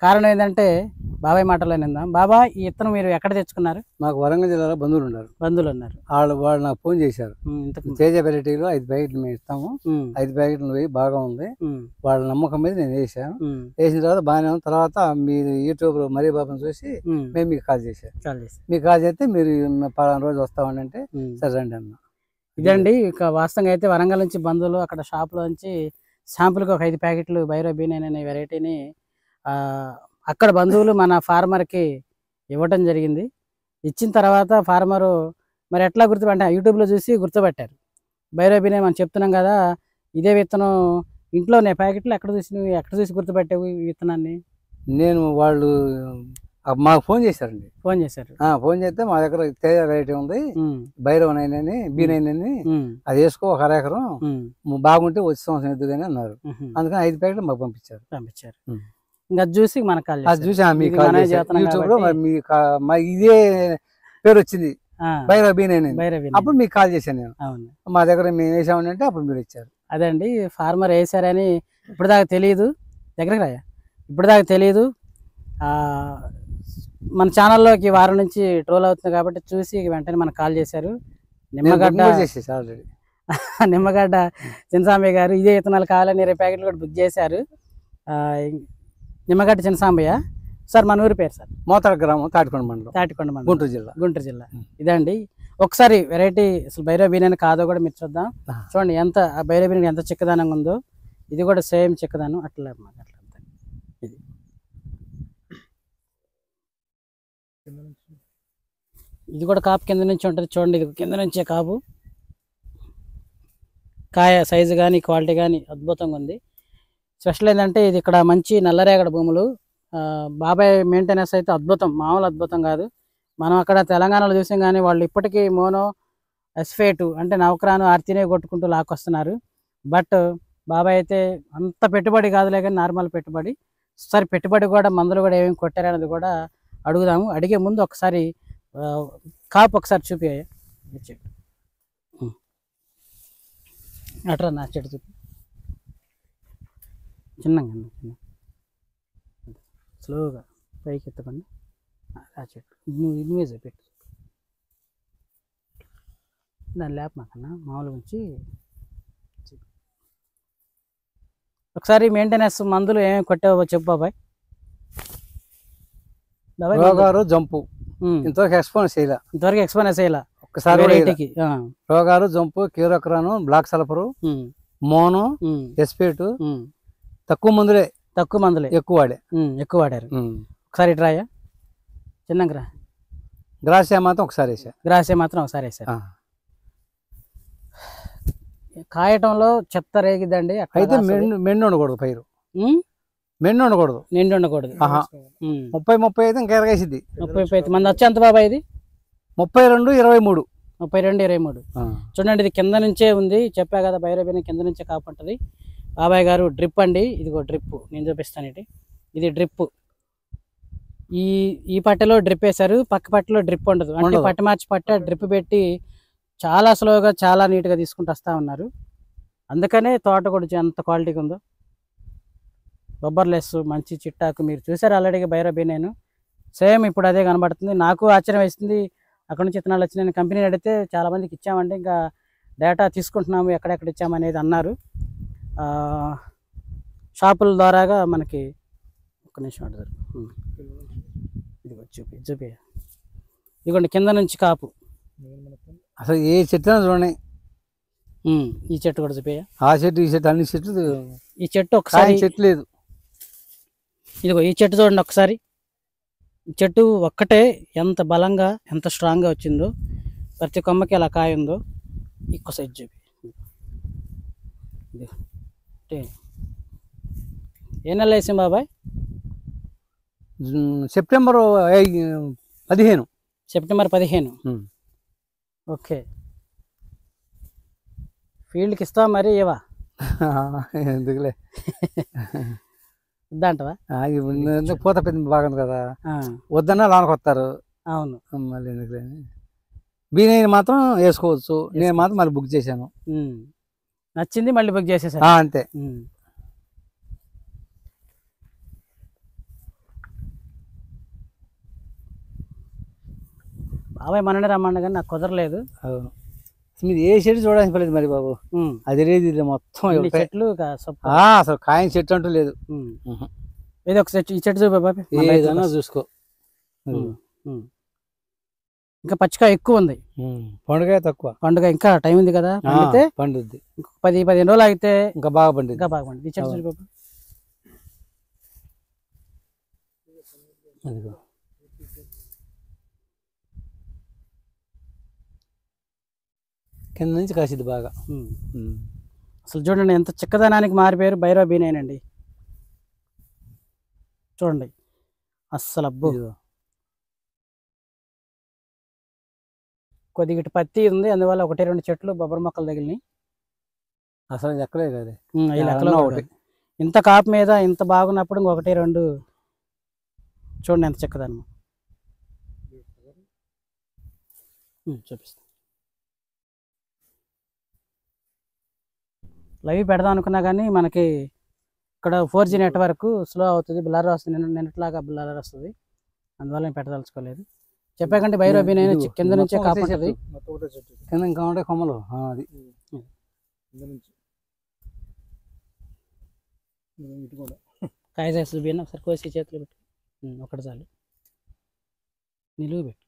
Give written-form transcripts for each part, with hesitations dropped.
కారణం ఏంటంటే బాబాయ్ మాటలో నిందాం. బాబాయ్, ఈ విత్తనం మీరు ఎక్కడ తెచ్చుకున్నారు? మాకు వరంగల్ జిల్లాలో బంధువులు ఉన్నారు. వాళ్ళు నాకు ఫోన్ చేశారు. తేజ వెరైటీలో 5 ప్యాకెట్లు మేము ఇస్తాము, 5 ప్యాకెట్లు వేయి, బాగా ఉంది. వాళ్ళ నమ్మకం మీద నేను వేసాను. వేసిన తర్వాత బాగానే ఉంది. తర్వాత మీరు యూట్యూబ్ లో మరీ బాబాని చూసి మేము మీకు కాల్ చేశాను. మీకు కాల్ చేస్తే మీరు పలానా రోజు వస్తామని అంటే సరే రండి అన్న. ఇదండి ఇక వాస్తవంగా అయితే వరంగల్ నుంచి బంధువులు అక్కడ షాప్లో నుంచి శాంపుల్కి ఒక 5 ప్యాకెట్లు బైరో B9 అనే వెరైటీని అక్కడ బంధువులు మన ఫార్మర్కి ఇవ్వటం జరిగింది. ఇచ్చిన తర్వాత ఫార్మరు మరి ఎట్లా గుర్తుపట్ట యూట్యూబ్లో చూసి గుర్తుపట్టారు. బైరో B9 మనం చెప్తున్నాం కదా, ఇదే విత్తనం ఇంట్లోనే ప్యాకెట్లు ఎక్కడ చూసి గుర్తుపట్టావు ఈ విత్తనాన్ని? నేను వాళ్ళు మాకు ఫోన్ చేశారండి. ఫోన్ చేస్తే మా దగ్గర తేజ వెరైటీ ఉంది, బైరో 9 అని B9 అని, అది వేసుకో 1 ఎకరం బాగుంటే వచ్చే సంవత్సరం ఎద్దుగానే అన్నారు. అందుకని 5 ప్యాకెట్లు మాకు పంపించారు. ఇంకా చూసి మనకు చూసి యూట్యూబ్ లో ఇదే పేరు వచ్చింది, బైరో B9 అని. అప్పుడు మీకు కాల్ చేశాను నేను. మా దగ్గర మేము వేసామని అంటే అప్పుడు మీరు ఇచ్చారు. అదే అండి, ఫార్మర్ వేసారని ఇప్పుడు దాకా తెలియదు. దగ్గరకు రాయా, ఇప్పుడు దాకా తెలియదు. మన ఛానల్లోకి వారం నుంచి ట్రోల్ అవుతుంది కాబట్టి చూసి వెంటనే మనకు కాల్ చేశారు. నిమ్మగడ్డ చిన్నసాంబయ్య గారు ఇదే విత్తనాలు కావాలని 20 ప్యాకెట్లు కూడా బుక్ చేశారు. నిమ్మగడ్డ చిన్నసాంబయ్య సార్, మన ఊరి పేరు సార్? మోతాడ గ్రామం, తాటికొండ మండలం, గుంటూరు జిల్లా. ఇదండి ఒకసారి వెరైటీ అసలు బైరో B9 కాదో కూడా మీరు చూద్దాం. చూడండి ఎంత బైరో B9 ఎంత చిక్కదనంగా ఉందో. ఇది కూడా సేమ్ చిక్కదనం. అట్లా ఇది ఇది కూడా కాపు కింద నుంచి ఉంటుంది. చూడండి, ఇది కింద నుంచే కాపు. కాయ సైజు కానీ క్వాలిటీ కానీ అద్భుతంగా ఉంది. స్పెషల్ ఏంటంటే ఇది ఇక్కడ మంచి నల్లరేగడి భూములు. బాబాయ్ మెయింటెనెన్స్ అయితే అద్భుతం, మామూలు అద్భుతం కాదు. మనం అక్కడ తెలంగాణలో చూసాం కానీ వాళ్ళు ఇప్పటికీ మోనో ఎస్ఫేటు అంటే నవక్రాను ఆర్తినే కొట్టుకుంటూ లాక్కొస్తున్నారు. బట్ బాబాయ్ అయితే అంత పెట్టుబడి కాదులే కానీ నార్మల్ పెట్టుబడి. ఒకసారి పెట్టుబడి కూడా మందులు కూడా ఏమేమి కొట్టారనేది కూడా అడుగుదాము. అడిగే ముందు ఒకసారి కాపు ఒకసారి చూపించాయి చెట్టు. అట్రా నా చెట్టు చూపి, చిన్నగా స్లోగా పైకి ఎత్తకండి. ఆ చెట్టు నువ్వే చూపెట్టు, దాని లేప మాకన్నా మామూలుగా ఉంచి. ఒకసారి మెయింటెనెన్స్ మందులు ఏమేమి కొట్టావో చెప్పు బాబాయ్. రోగారు జంపు ఇంతవరకు ఎక్స్పోనెన్స్ చేయలే. ఒక్కసారి రోగారు జంపు, కీరోక్రాను, బ్లాక్ సల్ఫరు, మోనో ఎస్పేటు తక్కువ మందులే ఎక్కువ వాడారు. ఒకసారి ఇట్రాయా చిన్నగా గ్రాసియా మాత్రం ఒకసారి వేసా. కాయటంలో చెత్త రేగిద్దండి. అయితే మెండు ఉండకూడదు, పైరు మెండు ఉండకూడదు, నిండు ఉండకూడదు. 30 అయితే ఇంకా ఎరగేసిద్ది. 30 మంది వచ్చి ఎంత బాబాయ్? ఇది 32, 23. చూడండి, ఇది కింద నుంచే ఉంది. చెప్పా కదా బైరో B9 కింద నుంచే కాపుంటుంది. బాబాయ్ గారు డ్రిప్ అండి, ఇదిగో డ్రిప్ నేను చూపిస్తాను. ఇది డ్రిప్. ఈ పట్టెలో డ్రిప్ వేశారు, పక్క పట్టెలో డ్రిప్ ఉండదు. అంటే పట్ట మార్చి డ్రిప్ పెట్టి చాలా స్లోగా చాలా నీట్గా తీసుకుంటూ వస్తూ ఉన్నారు. అందుకనే తోట కూడా ఎంత క్వాలిటీగా ఉందో. బొబ్బర్లెస్ మంచి చిట్టాకు మీరు చూసారు ఆల్రెడీ బైరో B9 సేమ్ ఇప్పుడు అదే కనబడుతుంది. నాకు ఆశ్చర్యం వేస్తుంది. అక్కడ నుంచి విత్తనాలు వచ్చి నేను కంపెనీని అడిగితే చాలామందికి ఇచ్చామంటే ఇంకా డేటా తీసుకుంటున్నాము ఎక్కడెక్కడ ఇచ్చామనేది అన్నారు. షాపుల ద్వారాగా మనకి ఒక్క నిమిషం అడుగుతారు. ఇది చూపి ఇదిగోండి కింద నుంచి కాపు. అసలు ఏ చెట్టు చూడండి, ఈ చెట్టు కూడా చూపి. ఆ చెట్టు ఈ చెట్టు అన్ని చెట్లు. ఈ చెట్టు ఒకసారి చెట్టు లేదు. ఇదిగో ఈ చెట్టు చూడండి ఒకసారి. చెట్టు ఒక్కటే ఎంత బలంగా ఎంత స్ట్రాంగ్గా వచ్చిందో, ప్రతి కొమ్మకి ఎలా కాయ ఉందో. ఇంకో సైడ్ చూపి. ఏ నెల వేసాం బాబాయ్? సెప్టెంబర్ 15. సెప్టెంబర్ 15. ఓకే. ఫీల్డ్కి ఇస్తావా మరి? ఏవా ఎందుకులే వద్దంటవా? పూత పెద్ద బాగుంది కదా, వద్దన్నా లోనకి వస్తారు. అవును, మళ్ళీ ఎందుకులే. B9 మాత్రం వేసుకోవచ్చు. నేను మాత్రం మళ్ళీ బుక్ చేశాను. నచ్చింది మళ్ళీ బుక్ చేసేసా. అంతే. బాబాయ్ మననే రమ్మన్నా కానీ నాకు కుదరలేదు. అవును, మీరు ఏ చెట్టు చూడాల్సిన పర్లేదు మరి బాబు, అది లేదు ఇది మొత్తం చెట్లు అసలు కాయం చెట్టు అంటూ లేదు. ఏదో ఒక చెట్టు, ఈ చెట్టు చూపే బాబాయ్, ఏదైనా చూసుకో. ఇంకా పచ్చికాయ ఎక్కువ ఉంది, పండుగ తక్కువ. పండుగ ఇంకా టైం ఉంది కదా, పండితే పండుద్ది. ఇంకొక 10-15 రోజులు అయితే ఇంకా బాగా పండుద్ది. ఇంకా బాగా పండుద్ది. ఈ చెట్టు చూడు బాబు, అదిగో కింద నుంచి కాసిద్ది బాగా. అసలు చూడండి ఎంత చిక్కదనానికి మారిపోయారు భైరవ బీనేనండి. చూడండి అస్సలు అబ్బో, కొద్దిగా ఇటు పత్తి ఉంది, అందువల్ల 1-2 చెట్లు బొబ్బరి మొక్కలు తగిలినాయి. అసలు ఎక్కలే కదా ఈ లెక్కలో ఒకటి. ఇంత కాపు మీద ఇంత బాగున్నప్పుడు ఇంకొకటి 2 చూడండి ఎంత చిక్కదనం. చూపిస్తా, లైవ్ పెడదాం అనుకున్నా కానీ మనకి ఇక్కడ 4G నెట్వర్క్ స్లో అవుతుంది, బ్లర్ వస్తుంది, నిన్నట్లాగా బ్లర్ వస్తుంది, అందువల్ల నేను పెట్టదలుచుకోలేదు. చెప్పాకంటే భైరవ బీనే కింద నుంచే కాపాడుతుంది. కింద ఇంకా ఉంటే కొమ్మలు, అది కాయ చేస్తుంది బీన. ఒకసారి కోసి చేతిలో పెట్టు, ఒకటి చాలు, నిలువు పెట్టు,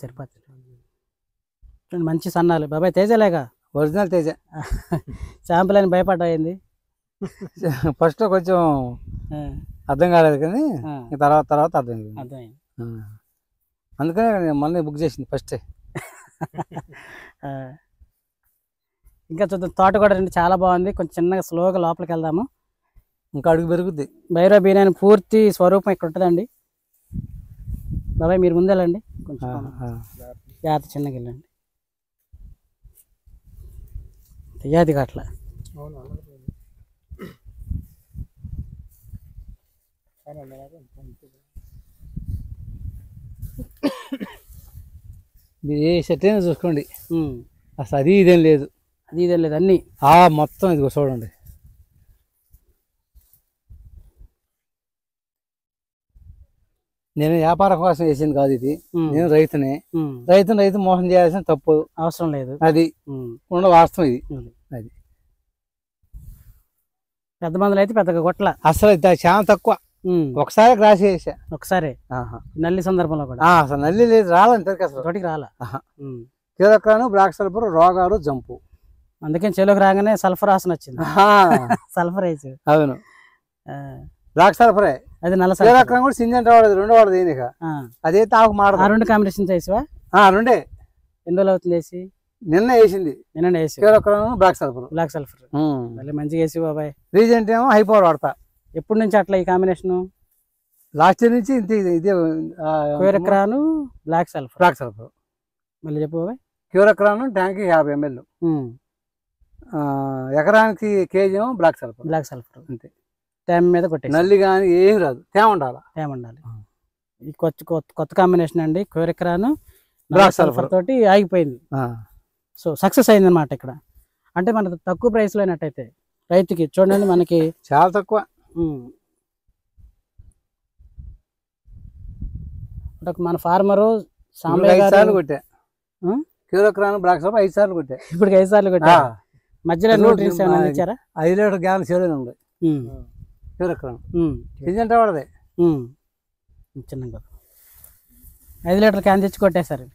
సరిపోతుంది. చూడండి మంచి సన్నాలు బాబాయ్, తేజలేగా ఒరిజినల్ తేజ. శాంపుల్ అని భయపడ్డాయింది ఫస్ట్ కొంచెం అర్థం కాలేదు కానీ తర్వాత అర్థమైంది. అందుకనే నేను మళ్ళీ బుక్ చేసింది ఫస్ట్. ఇంకా చూద్దాం, తోట కూడా రండి, చాలా బాగుంది. కొంచెం చిన్నగా స్లోగా లోపలికి వెళ్దాము, ఇంకా అడుగు పెరుగుద్ది. భైరవ బీనే పూర్తి స్వరూపం ఇక్కడ ఉంటుందండి. బాబాయ్ మీరు ముందెళ్ళండి, కొంచెం జాగ్రత్త, చిన్నగా వెళ్ళండి, తెయ్యాది అట్లా. మీరు ఏ సెట్ అయినా చూసుకోండి, అసలు అది ఇదేం లేదు, అన్నీ మొత్తం ఇదిగో చూడండి. నేను వ్యాపారం కోసం వేసింది కాదు ఇది, నేను రైతునే. రైతు మోసం చేయాల్సిన తప్పు అవసరం లేదు, అది ఉన్న వాస్తవం ఇది. అది పెద్ద మందులు అయితే పెద్దగా కొట్ల, అసలు చాలా తక్కువ. ఒకసారి క్రాస్ చేసా, ఒకసారి నల్లి సందర్భంలో కూడా అసలు నల్లి లేదు, రాలంతరికి అసలు తోటికి రాలా. కీలకాను బ్లాక్ సల్ఫర్ రోగాలు జంపు, అందుకని చెలోకి రాగానే సల్ఫర్ ఆసన వచ్చింది. సల్ఫరైజ్, అవును బ్లాక్ సల్ఫరే. అది నల్ల కీలకం కూడా సింజంట వాడదు, రెండో వాడదు ఏనిక, అదే తాకు మాట. 2 కాంబినేషన్ చేసివా? 2 ఎన్ని రోజులు అవుతుంది వేసి? నిన్న వేసింది, బ్లాక్ సల్ఫర్ మళ్ళీ మంచిగా వేసి బాబాయ్. రీజెంట్ ఏమో హై పవర్ వాడతా. ఎప్పటి నుంచి అట్లా ఈ కాంబినేషన్? లాస్ట్ ఇయర్ నుంచి ఇంత ఇదే. క్యూరక్రాను బ్లాక్ సల్ఫర్ మళ్ళీ చెప్పు బాబాయ్. క్యూరక్రాను ట్యాంక్ 50 ml, ఎకరానికి కేజీ ఏమో బ్లాక్ సల్ఫర్ అంతే. తేమ మీద కొట్టే, నల్లి కానీ ఏం రాదు, తేమ ఉండాలి. ఈ కొత్త కాంబినేషన్ అండి, క్యూరక్రాను బ్లాక్ సల్ఫర్ తోటి ఆగిపోయింది. సో సక్సెస్ అయింది అనమాట ఇక్కడ. అంటే మనకు తక్కువ ప్రైస్లో అయినట్టయితే రైతుకి చూడండి, మనకి చాలా తక్కువ. మన ఫార్మరు సాంబయ్య 5 సార్లు కొట్టా, క్యూరక్రాను బ్లాక్ సల్ఫర్ 5 సార్లు కొట్టా. ఇప్పుడు 5 సార్లు కొట్టా. మధ్యలో న్యూట్రియన్స్ ఏమైనా ఇచ్చారా? 5 లీటర్ గ్యాన్ సేల్ ఉంది క్యూరక్రాను, సింజంట వాడదే చిన్నగా 5 లీటర్ క్యాన్ తెచ్చి కొట్టేశారు.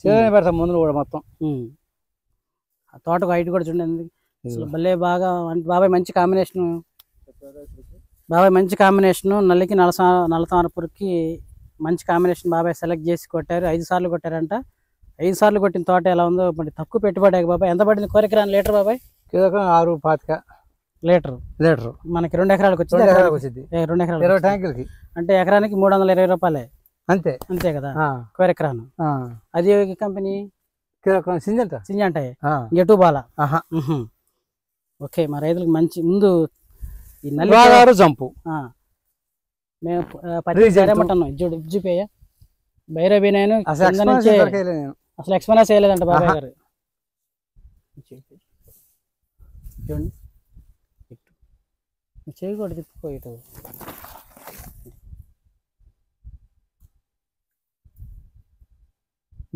సేల్ పెడతాం ముందు కూడా మొత్తం. ఆ తోటకు హైట్ కూడా చూడండి అసలు భలే బాగా. బాబాయ్ మంచి కాంబినేషను, నల్లికి నల్లతామరపురికి మంచి కాంబినేషన్ బాబాయ్ సెలెక్ట్ చేసి కొట్టారు. 5 సార్లు కొట్టారంట. 5 సార్లు కొట్టిన తోట ఎలా ఉందో మరి, తక్కువ పెట్టుబడి బాబాయ్. ఎంత పడింది క్యూరక్రాన్ లీటర్ బాబాయ్? 6.25 లీటర్ మనకి 2 ఎకరాలకు వచ్చింది. 2 ఎకరాలు 20 ట్యాంకులకి అంటే ఎకరానికి 320 రూపాయలే అంతే కదా క్యూరక్రాన్. అది కంపెనీ సింజంట గెటు బాలా. ఓకే, మా రైతులకు మంచి ముందు ఈ నల్లి జంపు మేము చూపేయ భైరవ బీనే అసలు ఎక్స్పెన్స్ చేయలేదంట బాబాయ్ గారు. చూడండి చేయకూడదు, తిప్పుకో ఇటు.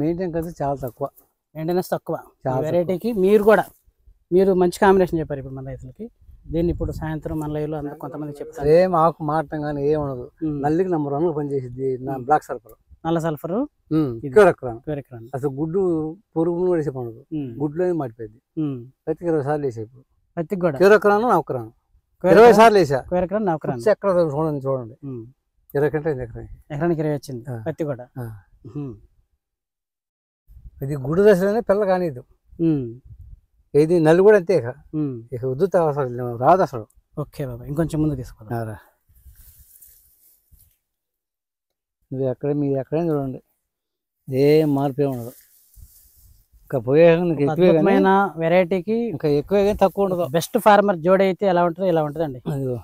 మెయింటెనెన్స్ చాలా తక్కువ. మెయింటెనెన్స్ తక్కువ వెరైటీకి. మీరు మంచి కాంబినేషన్ చెప్పారు ఇప్పుడు మన రైతులకి. దీన్ని ఇప్పుడు సాయంత్రం మన లైవ్లో అందరూ కొంతమంది చెప్తారు. ఏం ఆకు మారటం కానీ ఏం ఉండదు. నల్లికి నంబర్ 1 పనిచేసింది బ్లాక్ సల్ఫర్. నల్ల సల్ఫర్ అసలు గుడ్డు పురుగును వేసే పండుగ గుడ్లో మాడిపోయింది. ప్రతికి 20 సార్లు వేసా. ఇప్పుడు ప్రతికి కూడా క్యూరక్రాను నవక్రాను 20 సార్లు వేసా. ఎక్కడ చూడండి 20 కంటే ఎకరానికి 20 వచ్చింది పత్తి కూడా. ఇది గుడ్డు దశలోనే పిల్ల కానీ ఇది నల్లి కూడా అంతే. ఇక ఉద్దుత అవసరం రాదు అసలు. ఓకే బాబా, ఇంకొంచెం ముందు తీసుకోరా. మీరు ఎక్కడైనా చూడండి, ఏం మార్పే ఉండదు. ఇంకా పోయే వెరైటీకి ఇంకా ఎక్కువ కానీ తక్కువ ఉండదు. బెస్ట్ ఫార్మర్ జోడి అయితే ఎలా ఉంటుందో ఇలా ఉంటుందండి. అదిగో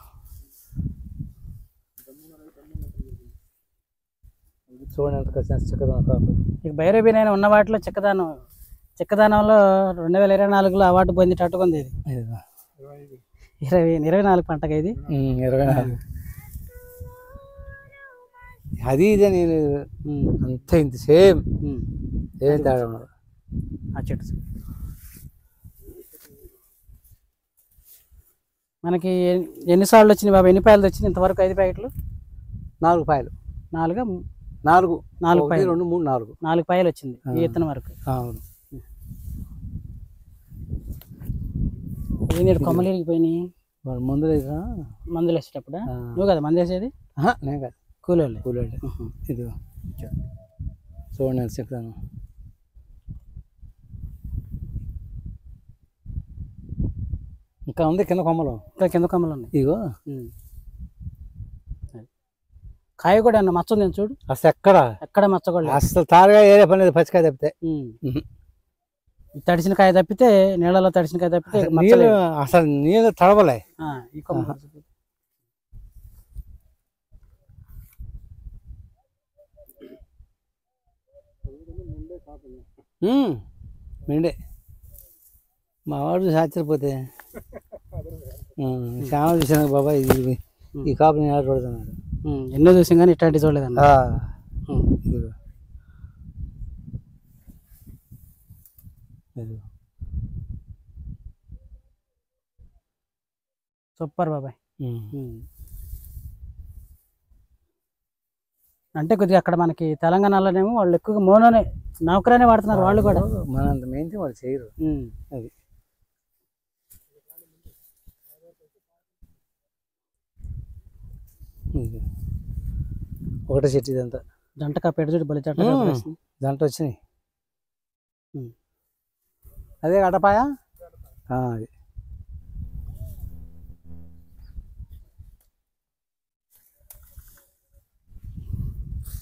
చూడండి ఎంత చిక్కదనం. ఇక బైరోబిన్ ఉన్న వాటిలో చిక్కదనంలో 2024లో అవార్డు పొందేటట్టుకుంది ఇది. 24 పంటగా ఇది 24. అది ఇదే నేను అంతే ఇంత సేమ్ ఏం తేడా ఉండదు. ఆ చెట్టు మనకి ఎన్నిసార్లు వచ్చినాయి బాబా? ఎన్ని పాయలు వచ్చినాయి ఇంతవరకు? 5 ప్యాకెట్లు 4 పాయలు. 4 పాయలు 2 3 4 పాయలు వచ్చింది ఈ ఇత్తనం వరకు. అవును. కొమ్మలు ఇరిగిపోయినాయి. మందులు వేసేటప్పుడు నువ్వు కదా మందు వేసేది? నేను కాదు, కూలోళ్ళు. ఇది చూడండి చెప్తాను. ఇంకా ఉంది కింద కొమ్మలు. ఉన్నాయి. ఇగో కాయ కూడా మచ్చ ఉంది చూడు. అసలు ఎక్కడ మచ్చ కూడా అసలు తారగా ఏరే పని లేదు. పచ్చికాయ తప్పితే, తడిసిన కాయ తప్పితే, నీళ్ళలో తడిసిన కాయ తప్పితే అసలు నీళ్ళు తడవలే. ఈ కొమ్మ మెండే మా వాడు ఆశ్చర్యపోతే శ్యామ చూసాను బాబా ఇది ఈ కాపు నేను ఆడ చూడదన్నాడు. ఎన్నో చూసాం కానీ ఇట్లాంటి చూడలేదండి. సూపర్ బాబాయ్. అంటే కొద్దిగా అక్కడ మనకి తెలంగాణలోనేమో వాళ్ళు ఎక్కువగా మోనోనే నౌకరానే వాడుతున్నారు. వాళ్ళు కూడా మనంత మెయిన్ వాళ్ళు చేయరు. అది ఒకటే చెట్టు ఇదంతా జంటకా పెడచుడు బలి జంట వచ్చినాయి. అదే అడపాయ. అది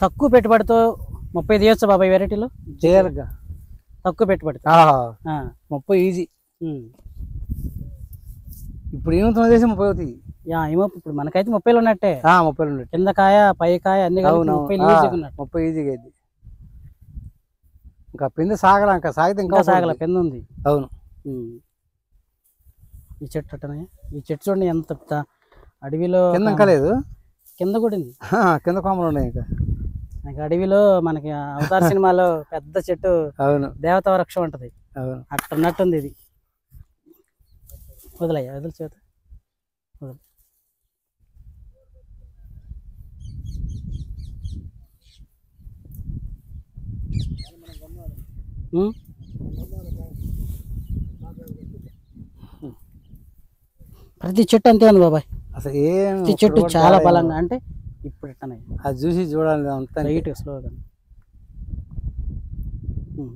తక్కువ పెట్టుబడితో 30 తీయొచ్చు బాబాయ్ వెరైటీలో. చేయాలిగా తక్కువ పెట్టుబడి 30 ఈజీ. ఇప్పుడు ఏమవుతుందో చేసి 30 అవుతాయి. ఇప్పుడు మనకైతే 30 ఉన్నట్టే. 30 ఉన్నట్టు. కింద కాయ పై కాయ అన్ని 30 ఈజీగా అయింది. ఇంకా పిండి సాగల, ఇంకా సాగితే ఇంకా సాగల పిండి ఉంది. అవును. ఈ చెట్టు అట్టనే, ఈ చెట్టు చూడండి ఎంత అడవిలో. కింద ఇంకా లేదు, కింద కూడా ఉంది. కింద కొమ్మలు ఉన్నాయి ఇంకా అడవిలో మనకి అవతార్ సినిమాలో పెద్ద చెట్టు. అవును, దేవత వృక్షం ఉంటది. అవును, అట్లా ఉన్నట్టుంది ఇది. వదిలయ్యా, వదిలి చేత వదిలి. ప్రతి చెట్టు అంతే ఉంది బాబాయ్. అసలు ప్రతి చెట్టు చాలా బలంగా. అంటే ఇప్పుడు ఎట్టన్నాయి అది చూసి చూడాలి. అంతా లైట్ స్లోగా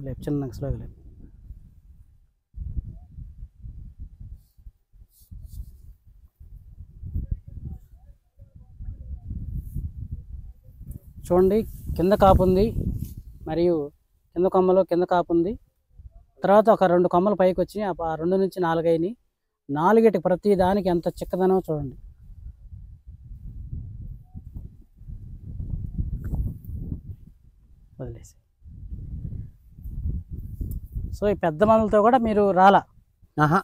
లేపు, చిన్న స్లోగా లేపు. చూడండి కింద కాపు ఉంది, మరియు కింద కొమ్మలో కింద కాపు ఉంది. తర్వాత ఒక 2 కొమ్మలు పైకి వచ్చి ఆ 2 నుంచి 4 అయినాయి. 4 ప్రతి దానికి ఎంత చిక్కదనో చూడండి. వదిలేసి. సో ఈ పెద్ద మందులతో కూడా మీరు రాలా,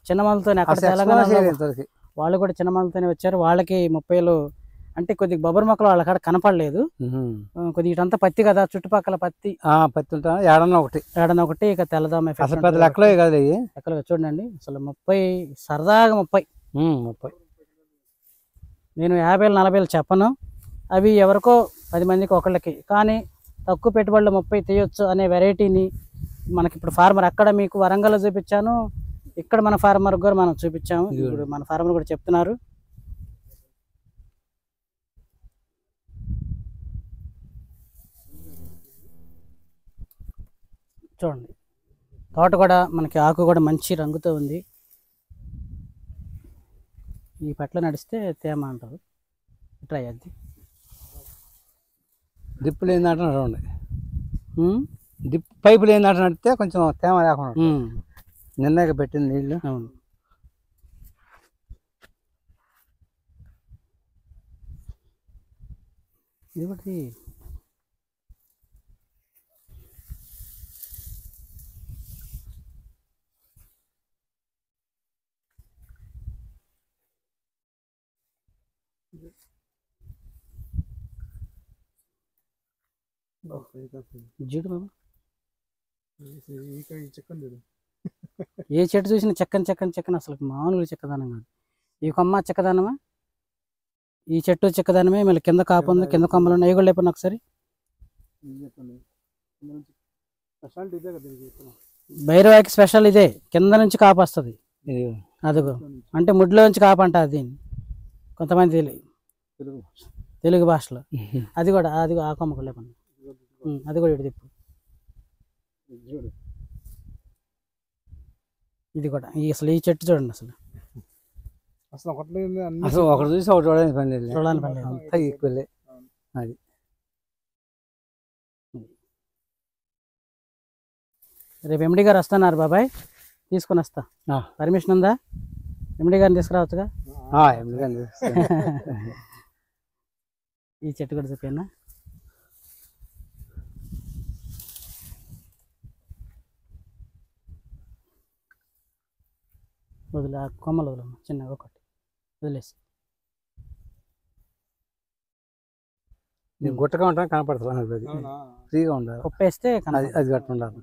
చిన్న మందులతోనే. అక్కడ తెలంగాణ వాళ్ళు కూడా చిన్న మందులతోనే వచ్చారు. వాళ్ళకి 30 అంటే కొద్దిగా బొబ్బరి మొక్కలు వాళ్ళ కాడ కనపడలేదు. కొద్దిగా ఇటంతా పత్తి కదా, చుట్టుపక్కల పత్తి పత్తి ఉంటా ఏడన్నా ఒకటి ఇక తెల్లదోమ అసలు పెద్ద లెక్కలే కాదు అవి. లెక్కలు చూడండి అసలు 30 సరదాగా 30 నేను 50 40 చెప్పను, అవి ఎవరికో 10 మందికి ఒకళ్ళకి. కానీ తక్కువ పెట్టుబడులు 30 తీయొచ్చు అనే వెరైటీని మనకి ఇప్పుడు ఫార్మర్ అక్కడ మీకు వరంగల్లో చూపించాను, ఇక్కడ మన ఫార్మర్ కూడా మనం చూపించాము. ఇప్పుడు మన ఫార్మర్ కూడా చెప్తున్నారు. చూడండి తోట కూడా మనకి ఆకు కూడా మంచి రంగుతో ఉంది. ఈ పట్ల నడిస్తే తేమ అంటారు, ట్రై అది డ్రిప్పులు ఏంటంటే నడవండి, పైపులు ఏంటంటే నడితే కొంచెం తేమ లేకుండా నిన్నగా పెట్టిన నీళ్ళు. అవును ఇది ఒకటి జీడు బాబు, ఏ చెట్టు చూసినా చెక్కని అసలు మామూలుగా చెక్కదనం కాదు. ఈ కొమ్మ చెక్కదనమా, ఈ చెట్టు చెక్కదనమే. మళ్ళీ కింద కాపు ఉంది, కింద కొమ్మలు ఉన్నాయి. కూడా లేపండి ఒకసారి. భైరవాకి స్పెషల్ ఇదే, కింద నుంచి కాపు వస్తుంది. అదిగో అంటే ముడ్లో నుంచి కాపు అంటారు దీన్ని కొంతమంది తెలుగు భాషలో. అది కూడా అది ఆ కొమ్మకు లేపండి, అది కూడా ఇటు తిప్పు. ఇది కూడా అసలు ఈ చెట్టు చూడండి, అసలు ఒకటి చూసి ఒకటి చూడడానికి పని లేదు, చూడడానికి పని లేదు, అంతా ఈక్వలే. అది రేపు ఎండి గారు వస్తున్నారు బాబాయ్, తీసుకుని వస్తా. పర్మిషన్ ఉందా? ఎండి గారిని తీసుకురావచ్చుగా. ఈ చెట్టు కూడా చెప్పానా, వదిలే ఆ కొమ్మలు వదలమ్మా, చిన్నగా ఒకటి వదిలేసి. గుట్టగా ఉంటా కనపడుతుంది, అది ఫ్రీగా ఉండాలి. ఉప్పేస్తే అది గట్టు ఉండాలి.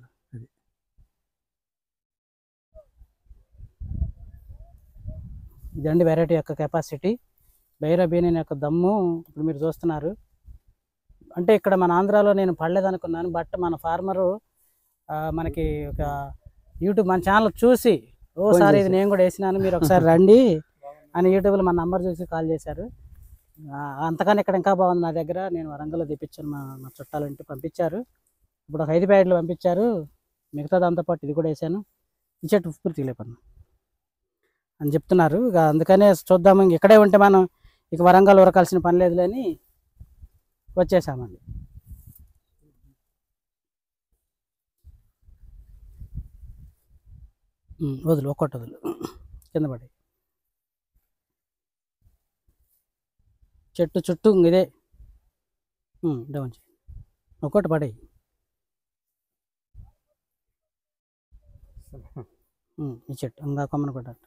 ఇదండి వెరైటీ యొక్క కెపాసిటీ. బైరబీనియన్ యొక్క దమ్ము ఇప్పుడు మీరు చూస్తున్నారు. అంటే ఇక్కడ మన ఆంధ్రాలో నేను పడలేదనుకున్నాను, బట్ మన ఫార్మరు మనకి ఒక యూట్యూబ్ మన ఛానల్ చూసి, ఓసారి ఇది నేను కూడా వేసినాను, మీరు ఒకసారి రండి అని యూట్యూబ్లో మన నంబర్ చూసి కాల్ చేశారు. అంతకన్నా ఇక్కడ ఇంకా బాగుంది నా దగ్గర, నేను వరంగల్లో తెప్పించాను, మా చుట్టాలంటే పంపించారు. ఇప్పుడు ఒక 5 ప్యాకెట్లు పంపించారు, మిగతా దాంతోపాటు ఇది కూడా వేసాను. ఈ చెట్టు పూర్తిగా లేపన్నా అని చెప్తున్నారు. ఇక అందుకనే చూద్దాము, ఇక్కడే ఉంటే మనం ఇక వరంగల్ ఉరకాల్సిన పని లేదులే అని వచ్చేసామండి. వదులు, ఒక్కటి వదులు, కింద పడి చెట్టు చుట్టూ ఇదే డౌన్ చేయి, ఒక్కటి పడే. ఈ చెట్టు ఇంకా కొమ్మను కొట్టట్టు.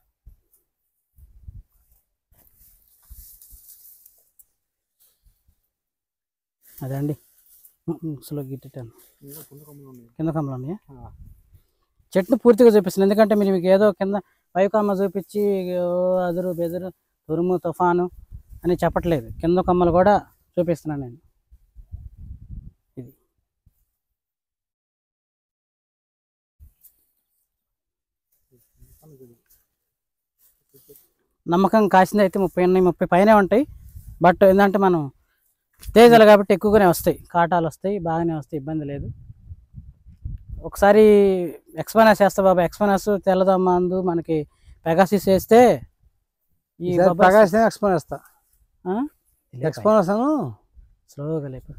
అదే అండి స్లో గిట్టాను, కింద కొమ్మలు ఉన్నాయా? చెట్టును పూర్తిగా చూపిస్తాను, ఎందుకంటే మీరు మీకు ఏదో కింద పైకొమ్మ చూపించి అదురు బెదురు తురుము తుఫాను అని చెప్పట్లేదు, కింద కొమ్మలు కూడా చూపిస్తున్నాను నేను. ఇది నమ్మకం కాసింది అయితే 30 ఉన్నాయి, 30 పైనే ఉంటాయి. బట్ ఏంటంటే మనం తేజాలు కాబట్టి ఎక్కువగానే వస్తాయి, కాటాలు వస్తాయి, బాగానే వస్తాయి, ఇబ్బంది లేదు. ఒకసారి ఎక్స్పనస్ వేస్తా బాబా, ఎక్స్పనస్ తెల్లదమ్మ అందు మనకి పెగాసిస్ వేస్తే ఈ ఎక్స్పనస్ స్లోగా లేపు,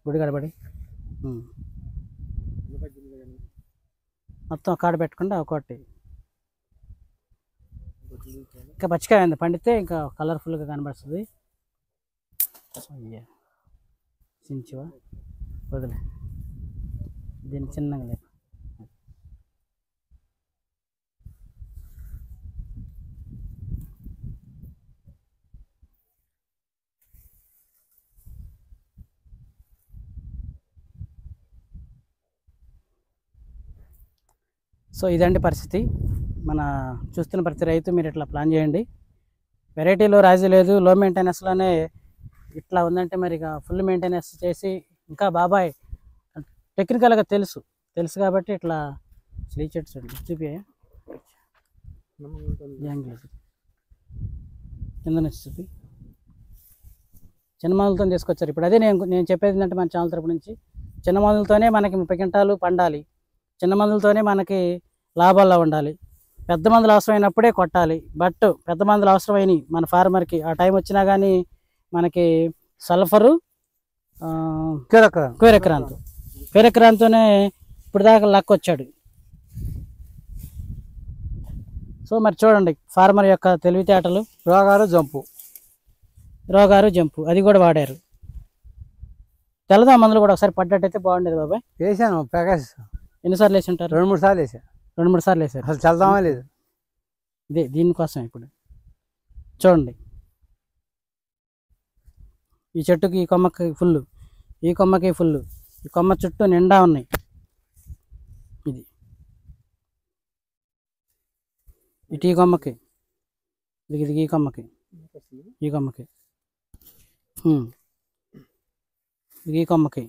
గుడి కడబడి మొత్తం కాడ పెట్టకుండా ఒకటి ఇంకా పచ్చికాయ ఉంది, పండితే ఇంకా కలర్ఫుల్గా కనబడుతుంది. చించువా వదిలే, దీన్ని చిన్నగా లేపు. సో ఇదండి పరిస్థితి. మన చూస్తున్న ప్రతి రైతు మీరు ఇట్లా ప్లాన్ చేయండి. వెరైటీలో రాజీ లేదు, లో మెయింటెనెన్స్లోనే ఇట్లా ఉందంటే మరి ఇక ఫుల్ మెయింటెనెన్స్ చేసి ఇంకా బాబాయ్ టెక్నికల్గా తెలుసు కాబట్టి ఇట్లా స్లీ చెట్టు చూడండి చూపి కింద నుంచి చూపి చిన్న మందులతో తీసుకొచ్చారు. ఇప్పుడు అదే నేను చెప్పేది ఏంటంటే మన ఛానల్ తరపు నుంచి చిన్న మందులతోనే మనకి 30 క్వింటాలు పండాలి, చిన్న మందులతోనే మనకి లాభాల్లో ఉండాలి. పెద్ద మందులు అవసరమైనప్పుడే కొట్టాలి. బట్ పెద్ద మందులు అవసరమైనవి మన ఫార్మర్కి ఆ టైం వచ్చినా కానీ మనకి సల్ఫరు క్యూరెక్రాంతోనే ఇప్పుడు దాకా లక్ వచ్చాడు. సో మరి చూడండి ఫార్మర్ యొక్క తెలివితేటలు. రోగారు జంపు అది కూడా వాడారు. తెల్లదా మందులు కూడా ఒకసారి పడ్డట్టయితే బాగుండేది బాబాయ్. వేసాను ప్యాకేజ్. ఎన్నిసార్లు వేసి ఉంటారు? 2-3 సార్లు వేసా. 2-3 సార్లు వేసారు. అసలు చల్దామా లేదు. ఇదే దీనికోసం ఇప్పుడు చూడండి ఈ చెట్టుకి ఈ కొమ్మకి ఫుల్, ఈ కొమ్మకి ఫుల్, ఈ కొమ్మ చుట్టూ నిండా ఉన్నాయి. ఇది ఇటు ఈ కొమ్మకి, ఇది ఈ కొమ్మకి, ఈ కొమ్మకి, ఈ కొమ్మకి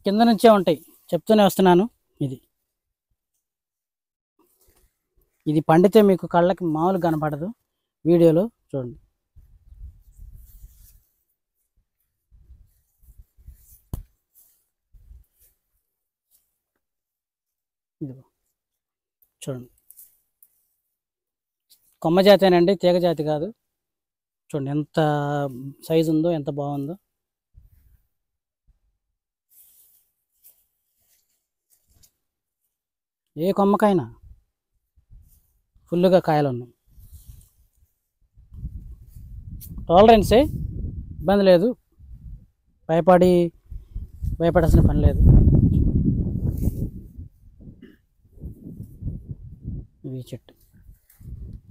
కింద నుంచే ఉంటాయి చెప్తూనే వస్తున్నాను. ఇది పండితే మీకు కళ్ళకి మామూలు కనపడదు. వీడియోలో చూడండి. ఇదిగో చూడండి కొమ్మ జాతేనండి, తీగ జాతి కాదు. చూడండి ఎంత సైజు ఉందో, ఎంత బాగుందో. ఏ కొమ్మకైనా ఫుల్గా కాయలు ఉన్నాయి. టాలరెన్సే, ఇబ్బంది లేదు, భయపడాల్సిన పని లేదు. ఈ చెట్టు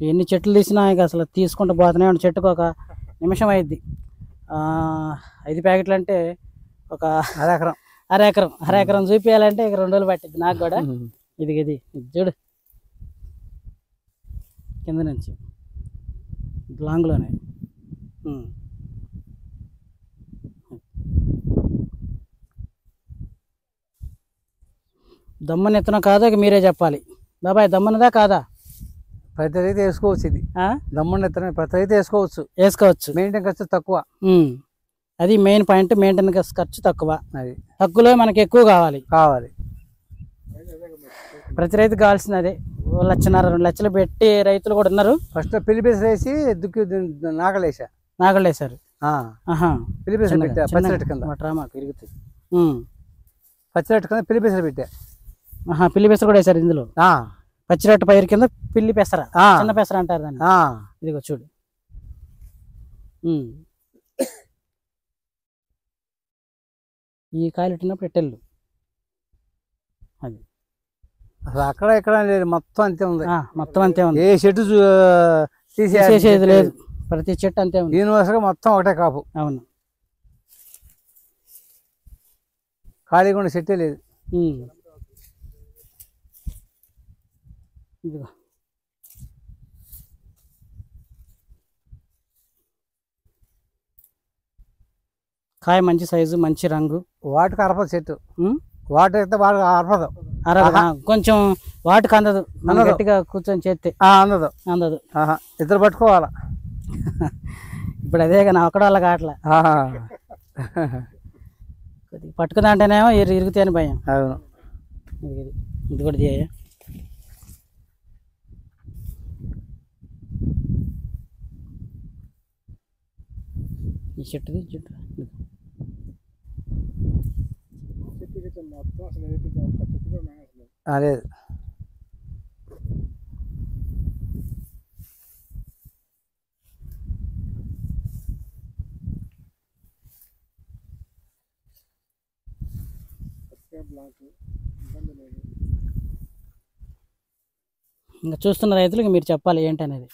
ఎన్ని చెట్లు తీసినా ఇక అసలు తీసుకుంటూ పోతూనే ఉంటే చెట్టుకు ఒక నిమిషం అయింది. 5 ప్యాకెట్లు అంటే ఒక అరెకరం చూపించాలంటే ఇక 2 రోజులు పట్టింది నాకు కూడా. ఇది చూడు కింద నుంచి లాంగ్లోనే. దమ్మని ఎత్తున కాదా ఇక మీరే చెప్పాలి బాబాయ్. దమ్మనదా కాదా? ప్రతి రైతు వేసుకోవచ్చు. ఇది దమ్మని ఎత్తన ప్రతి రైతు వేసుకోవచ్చు. మెయింటైన్ ఖర్చు తక్కువ. అది మెయిన్ పాయింట్. మెయింటెనెన్స్ ఖర్చు తక్కువ. అది తక్కువలో మనకి ఎక్కువ కావాలి. ప్రతి రైతు కావాల్సింది అదే. 1,50,000 2 లక్షలు పెట్టి రైతులు కూడా ఉన్నారు. ఫస్ట్ పిలిపేసి వేసి నాగలేసారు. పిలిపేసి పెట్టా పచ్చిరెట్టు కింద. మాకు ఇరుగుతుంది. పచ్చిరెట్టు కింద పిలిపేసలు పెట్టా. పిల్లి పెసర కూడా వేసారు ఇందులో. పచ్చిరొట్ట పైరు కింద పిల్లి పెసర, చిన్న పెసర అంటారు దాన్ని. ఇదిగో చూడు. ఈ కాయలు పెట్టినప్పుడు ఎట్టెళ్ళు అది అక్కడ ఎక్కడ లేదు, మొత్తం అంతే ఉంది. మొత్తం అంతే ఉంది. ఏ చెట్టు తీసేసేది లేదు, ప్రతి చెట్టు అంతే ఉంది. యూనివర్సిటీ మొత్తం ఒకటే కాపు. అవును, ఖాళీ కూడా చెట్టే లేదు. ఇదిగో కాయ మంచి సైజు, మంచి రంగు. వాటికి అరపదు చెట్టు. వాటర్ అయితే వాటికి అరపదు. కొంచెం వాటికి అందదు. మనం గట్టిగా కూర్చొని చేస్తే అందదు. ఇద్దరు పట్టుకోవాలా. ఇప్పుడు అదే కానీ ఒక్కడ వాళ్ళ కావట్లే. పట్టుకున్నా అంటేనేమో ఇరుగుతాయి అని భయం. అవును. ఇది కూడా చేయ. ఈ చెట్టుది చెట్టు లేదు. ఇంకా చూస్తున్న రైతులకి మీరు చెప్పాలి ఏంటనేది.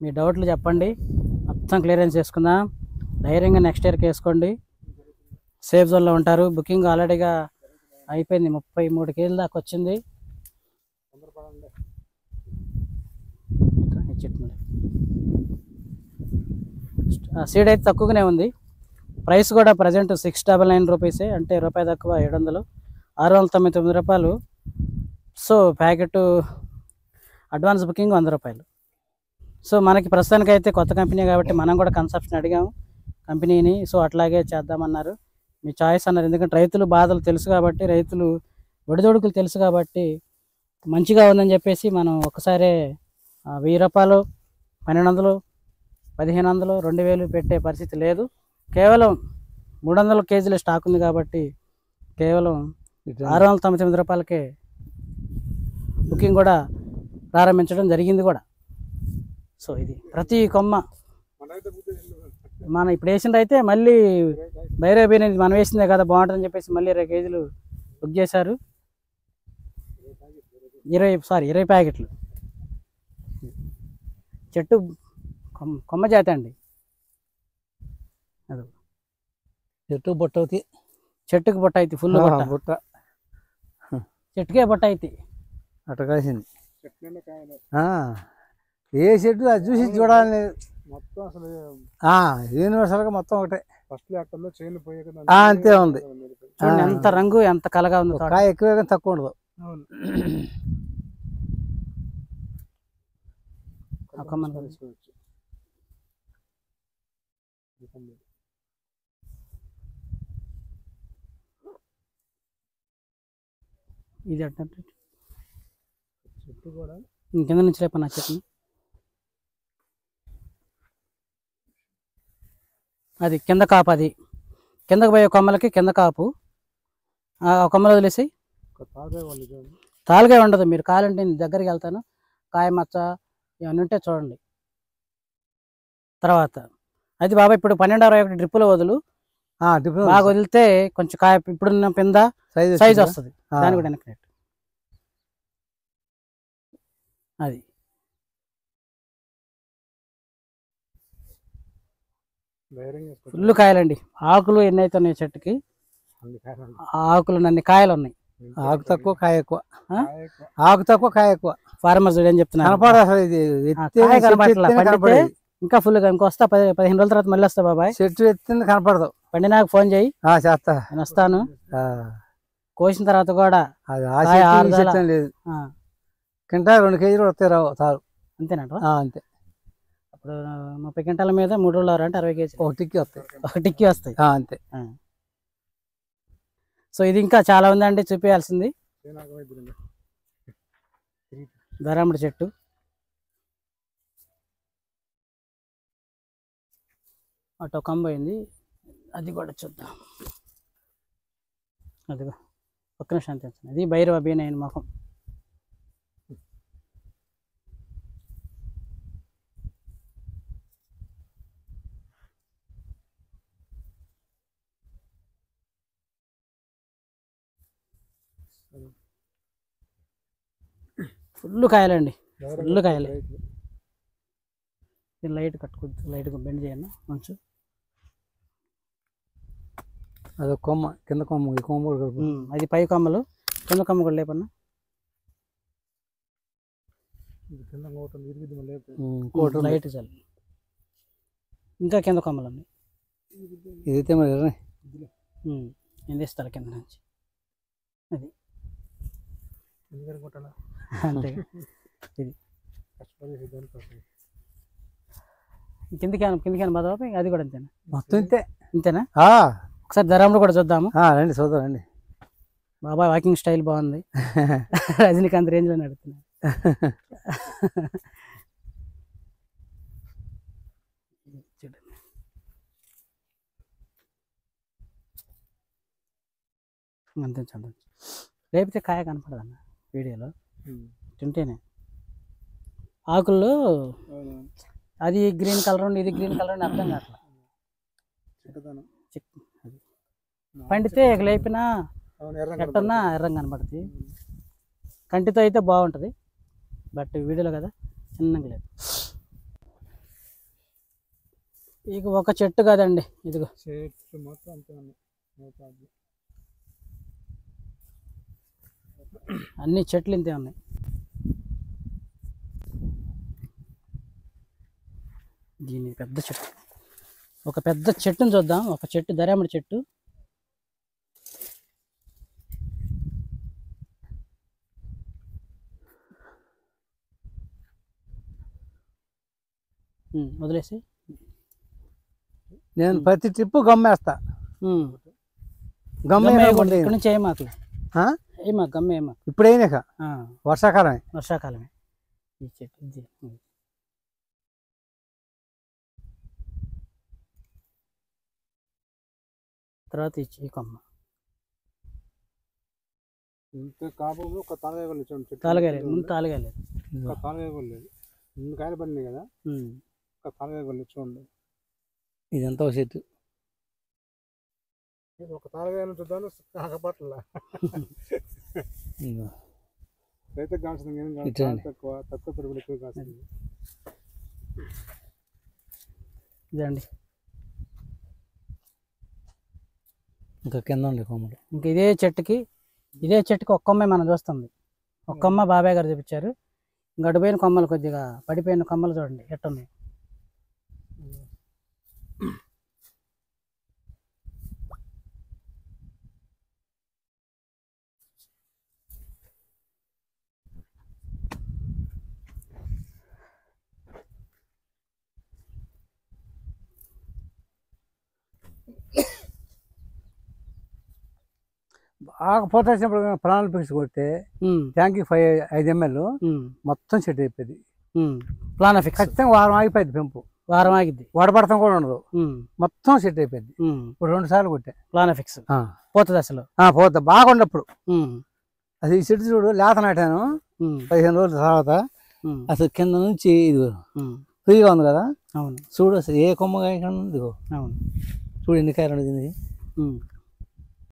మీ డౌట్లు చెప్పండి, మొత్తం క్లియరెన్స్ చేసుకుందాం. ధైర్యంగా నెక్స్ట్ ఇయర్కి వేసుకోండి. సేఫ్ జోన్లో ఉంటారు. బుకింగ్ ఆల్రెడీగా అయిపోయింది. 33 కేజీల దాకా వచ్చింది. సీడ్ అయితే తక్కువగానే ఉంది. ప్రైస్ కూడా ప్రజెంట్ 699 రూపీసే, అంటే రూపాయి తక్కువ 700, 699 రూపాయలు. సో ప్యాకెట్ అడ్వాన్స్ బుకింగ్ 100 రూపాయలు. సో మనకి ప్రస్తుతానికి అయితే కొత్త కంపెనీ కాబట్టి మనం కూడా కన్సెప్షన్ అడిగాము కంపెనీని. సో అట్లాగే చేద్దామన్నారు. మీ చాయిస్ అన్నారు, ఎందుకంటే రైతులు బాధలు తెలుసు కాబట్టి, రైతులు ఒడిదొడుకులు తెలుసు కాబట్టి మంచిగా ఉందని చెప్పేసి మనం ఒకసారి 1000 రూపాయలు, 1200, 1500, 2000 పెట్టే పరిస్థితి లేదు. కేవలం 300 కేజీల స్టాక్ ఉంది కాబట్టి కేవలం 699 రూపాయలకే బుకింగ్ కూడా ప్రారంభించడం జరిగింది కూడా. సో ఇది ప్రతి కొమ్మ మనం ఇప్పుడు వేసింది అయితే మళ్ళీ భైరవీ అనేది మనం వేసిందే కదా బాగుంటుందని చెప్పేసి మళ్ళీ 20 కేజీలు బుక్ చేశారు. 20 ప్యాకెట్లు. చెట్టు కొమ్మ జాతి అండి. అది చెట్టు బొట్ట అవుతాయి, చెట్టుకి బొట్ట అయితే ఫుల్ బుట్ట, చెట్టుకే బొట్ట అయితే అట్ట కాసింది. ఏ చెట్టు అది చూసి చూడాలని మొత్తం అసలు యూనివర్సల్గా మొత్తం ఒకటే. ఫస్ట్ లెక్కల్లో చైన్ పోయే అంతే ఉంది. చూడండి ఎంత రంగు ఎంత కలగా ఉంది. కాయ ఎక్కువ కానీ తక్కువ ఉండదు. ఇది అంటే చెట్టు కూడా కింద నుంచి రేపు నా చెట్టుని అది కింద కాపు, అది కిందకు పోయే కొమ్మలకి కింద కాపు. ఆ కొమ్మలు వదిలేసి తాలుగా ఉండదు. మీరు కావాలంటే నేను దగ్గరికి వెళ్తాను, కాయ మచ్చ ఇవన్నీ ఉంటే చూడండి. తర్వాత అది బాబా ఇప్పుడు 12-21 డ్రిప్పులు వదులు, బాగా వదిలితే కొంచెం కాయ ఇప్పుడున్న పింద సైజ్ వస్తుంది. దాని కూడా వెనక్కి అది ఫుల్ కాయలండి. ఆకులు ఎన్ని అయితే ఉన్నాయి చెట్టుకి, ఆకులు నన్ని కాయలు ఉన్నాయి. ఆకు తక్కువ కాయ ఎక్కువ, ఆకు తక్కువ కాయ ఎక్కువ. ఫార్మర్స్ ఏం చెప్తున్నారు, కనపడదు అసలు. ఇది ఇంకా ఫుల్ గా ఇంకొస్తా 15 రోజుల తర్వాత మళ్ళీ వస్తా బాబాయ్. చెట్టు ఎత్తింది కనపడదు. పండి నాకు ఫోన్ చేయి, చేస్తా, నేను వస్తాను. కోసిన తర్వాత కూడా లేదు, కింటా 2 కేజీలు వస్తాయి రావు తారు. అంతేనంట. అంతే. ఇప్పుడు 30 క్వింటాల మీద 3 రోజులు అంటే 60 కేజీ ఒక టిక్కి వస్తాయి. అంతే. సో ఇది ఇంకా చాలా ఉందండి చూపించాల్సింది. ధరాముడి చెట్టు అటు కంబోయింది, అది కూడా చూద్దాం. అదిగో ఒక్క నిమిషం అంతే. అది భైరవ బీనైన మొఖం. ఫుల్ కాయలండి, ఫుల్ కాయలే. లైట్ కట్టుకోవచ్చు, లైట్గా బెండ్ చేయండి కొంచెం. అదొక కొమ్మ, కింద కొమ్మ, ఈ కొమ్మ కూడా అది పై కొమ్మలు, కింద కొమ్మ కూడా లేపన్నా. లైట్ చాలు. ఇంకా కింద కొమ్మలు ఉన్నాయి. ఇదైతే మరి ఏం తీస్తారు కింద నుంచి, అది అంతే. ఇది కిందికి బాబాయ్, అది కూడా అంతేనా? మొత్తం ఇంతేనా? ఒకసారి ధరంలో కూడా చూద్దాము. రండి చూద్దాం రండి. బాబాయ్ వాకింగ్ స్టైల్ బాగుంది. రజనీకాంత్ రేంజ్లో నడుపుతున్నా. అంతే చూడండి. లేకపోతే కాయ కనపడదన్న వీడియోలో తింటేనే. ఆకుల్లో అది గ్రీన్ కలర్ ఉండి ఇది గ్రీన్ కలర్ ఉండి అర్థం కావట్లా. పండితే లేపినా ఎట్టన్నా ఎర్రంగా కనపడుతుంది. కంటితో అయితే బాగుంటుంది, బట్ వీడియోలో కదా చిన్నగా లేదు. ఇక ఒక చెట్టు కదండి, ఇదిగో చెట్టు మొత్తం అంతే ఉన్నాయి. అన్ని చెట్లు ఇంతే ఉన్నాయి. దీని పెద్ద చెట్టు, ఒక పెద్ద చెట్టుని చూద్దాం. ఒక చెట్టు దరేమడి చెట్టు. వదిలేసి నేను ప్రతి ట్రిప్పు గమ్మేస్తా. ఇక్కడ నుంచి ఏమాకు ఏమా గమ్మ ఏమా ఇప్పుడైనాక వర్షాకాలమే. వర్షాకాలమే ఈ చెట్టు ఇది. తర్వాత ఈ కొమ్మ ఇంత కాపంలో ఒక తాలగాయ కూడా చూడండి. తాలగాయ లేదు, ముందు తాలగాయ లేదు, ఒక తాలగాయ కూడా లేదు. ముందు కాయలు పడినాయి కదా, ఒక తాలగాయ కూడా చూడండి. ఇదంతా ఒక చెట్టు. ఒక తాలగాయలు చూద్దాం కాకపట్ల రైతు కాల్సింది తక్కువ తక్కువ పెరుగులు ఎక్కువ కాల్సింది. ఇదండి ఇంకా కింద ఉండే కొమ్మలు. ఇంకా ఇదే చెట్టుకి ఒక్క కొమ్మే మనం చూస్తుంది. ఒక్క కొమ్మ బాబాయ్ గారు చూపించారు. గడిపోయిన కొమ్మలు కొద్దిగా పడిపోయిన కొమ్మలు చూడండి ఎట్టున్నాయి. బాగా పోత వచ్చినప్పుడు ప్రాణాలు పిలిచి కొడితే ట్యాంక్కి 5 ml మొత్తం సెట్ అయిపోయింది. ప్లానాఫిక్స్ ఖచ్చితంగా వారం ఆగిపోయింది. పెంపు వారం ఆగిద్ది, వడపడతాం కూడా ఉండదు, మొత్తం సెట్ అయిపోయింది. ఇప్పుడు 2 సార్లు కొట్టా ప్లానాఫిక్స్ పోతుంది అసలు. పోతా బాగున్నప్పుడు అది ఈ చెట్టు చూడు లేత నాటాను 15 రోజుల తర్వాత అసలు కింద నుంచి ఇది ఫ్రీగా ఉంది కదా. అవును చూడు అసలు ఏ కొమ్మ కాయ ఉంది. అవును చూడు ఎన్ని కాయలు ఉంది.